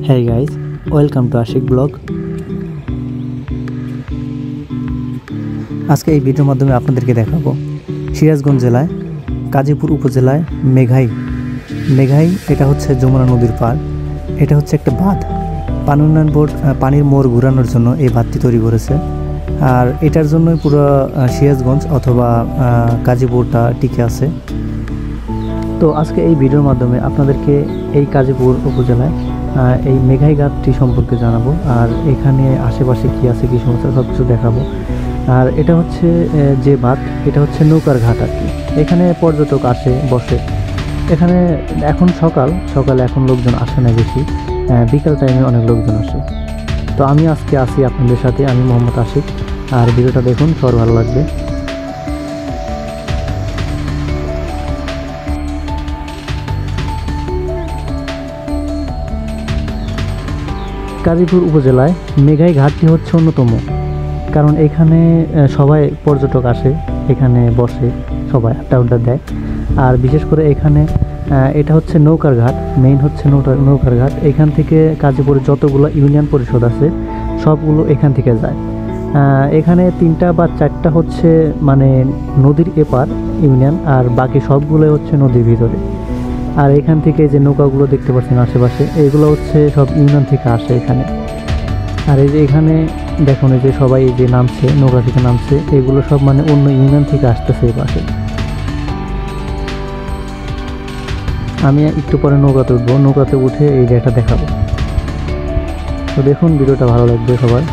Hey guys, welcome to Ashik Blog. আজকে এই ভিডিওর মাধ্যমে আপনাদেরকে দেখাবো সিরাজগঞ্জ জেলায় কাজীপুর উপজেলায় মেঘাই এটা হচ্ছে যমুনা নদীর পার। এটা হচ্ছে একটা বাঁধ। পানি উন্নয়ন বোর্ড পানির মোড় ঘোরানোর জন্য এই বাঁধটি তৈরি করেছে, আর এটার জন্যই পুরো সিরাজগঞ্জ অথবা কাজীপুরটা টিকে আছে। তো আজকে এই ভিডিওর মাধ্যমে আপনাদেরকে এই কাজীপুর উপজেলায় এই মেঘাই ঘাটটি সম্পর্কে জানাবো, আর এখানে আশেপাশে কি আছে কি সমস্যা সব কিছু দেখাবো। আর এটা হচ্ছে যে বাঁধ, এটা হচ্ছে নৌকার ঘাট আর কি। এখানে পর্যটক আসে বসে। এখানে এখন সকালে এখন লোকজন আসে না বেশি, বিকাল টাইমে অনেক লোকজন আসে। তো আমি আজকে আসি আপনাদের সাথে, আমি মোহাম্মদ আশিক। আর ভিডিওটা দেখুন, সবার ভালো লাগবে। কাজীপুর উপজেলায় মেঘাই ঘাটটি হচ্ছে অন্যতম, কারণ এখানে সবাই পর্যটক আসে, এখানে বসে সবাই আড্ডা দেয়। আর বিশেষ করে এখানে এটা হচ্ছে নৌকার ঘাট, মেইন হচ্ছে নৌকার ঘাট। এখান থেকে কাজীপুরের যতগুলো ইউনিয়ন পরিষদ আছে সবগুলো এখান থেকে যায়। এখানে 3টা বা 4টা হচ্ছে মানে নদীর এপার ইউনিয়ন, আর বাকি সবগুলো হচ্ছে নদীর ভিতরে। আর এখান থেকে যে নৌকাগুলো দেখতে পাচ্ছেন আশেপাশে, এগুলো হচ্ছে সব ইউনিয়ন থেকে আসে এখানে। আর এই যে এখানে দেখুন, এই যে সবাই এই যে নামছে, নৌকা থেকে নামছে, এগুলো সব মানে অন্য ইউনিয়ন থেকে আসতেছে এই পাশে। আমি একটু পরে নৌকাতে উঠবো, নৌকাতে উঠে এই জায়গাটা দেখাবো। তো দেখুন, ভিডিওটা ভালো লাগবে সবার।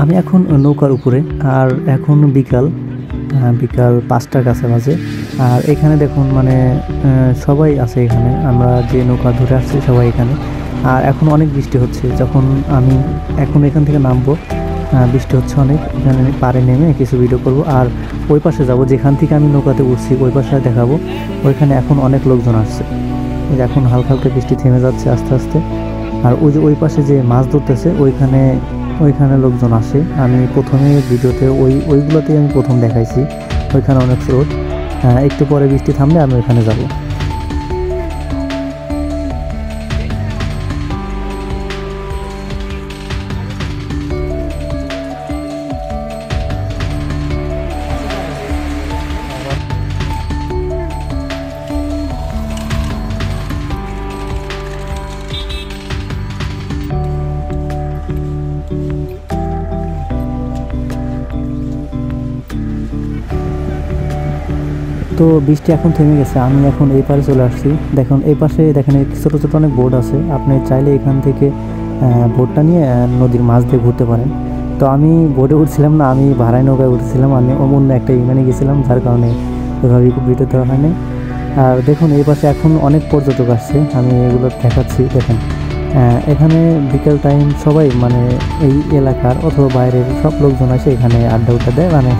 আমি এখন নৌকার উপরে, আর এখন বিকাল 5টার কাছাকাছি। আর এখানে দেখুন মানে সবাই আছে এখানে, আমরা যে নৌকা ধরে আসছি সবাই এখানে। আর এখন অনেক বৃষ্টি হচ্ছে, যখন আমি এখন এখান থেকে নামবো বৃষ্টি হচ্ছে অনেক। এখানে পাড়ে নেমে কিছু ভিডিও করব, আর ওই পাশে যাব যেখান থেকে আমি নৌকাতে উঠছি, ওই পাশে দেখাবো। ওইখানে এখন অনেক লোকজন আসছে, এখন হালকা হালকা বৃষ্টি থেমে যাচ্ছে আস্তে আস্তে। আর ওই যে ওই পাশে যে মাছ ধরতেছে ওইখানে লোকজন আসে। আমি প্রথমে ভিডিওতে ওইগুলোতেই আমি প্রথম দেখাইছি, ওইখানে অনেক স্রোত। একটু পরে বৃষ্টি থামলে আমি ওইখানে যাব। তো বৃষ্টি এখন থেমে গেছে, আমি এখন এই পারে চলে আসছি। দেখুন এই পাশে দেখেন ছোটো ছোটো অনেক বোট আছে, আপনি চাইলে এখান থেকে বোটটা নিয়ে নদীর মাছ দিয়ে ঘুরতে পারেন। তো আমি বোটে উঠছিলাম না, আমি ভাড়ায় নৌকায় উঠেছিলাম। আমি অন্য একটা ইউনিয়নে গেছিলাম, যার কারণে এভাবে ভিডিও দেওয়া হয়নি। আর দেখুন এই পাশে এখন অনেক পর্যটক আসছে, আমি এগুলো দেখাচ্ছি। দেখেন এখানে বিকেল টাইম সবাই মানে এই এলাকার অথবা বাইরের সব লোকজন আসে এখানে আড্ডা দেয়, মানে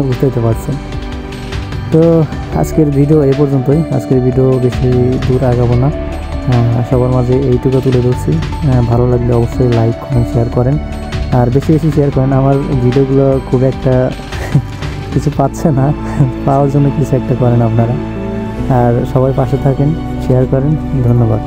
বুঝতে পারছেন। তো আজকের ভিডিও এই পর্যন্তই। আজকের ভিডিও বেশি দূর আগাবো না, সবার মাঝে এইটুকু তুলে ধরছি। ভালো লাগলে অবশ্যই লাইক কমেন্ট শেয়ার করেন, আর বেশি শেয়ার করেন। আমার ভিডিওগুলো খুব একটা কিছু পাচ্ছে না, পাওয়ার জন্য কিছু একটা করেন আপনারা। আর সবাই পাশে থাকেন, শেয়ার করেন। ধন্যবাদ।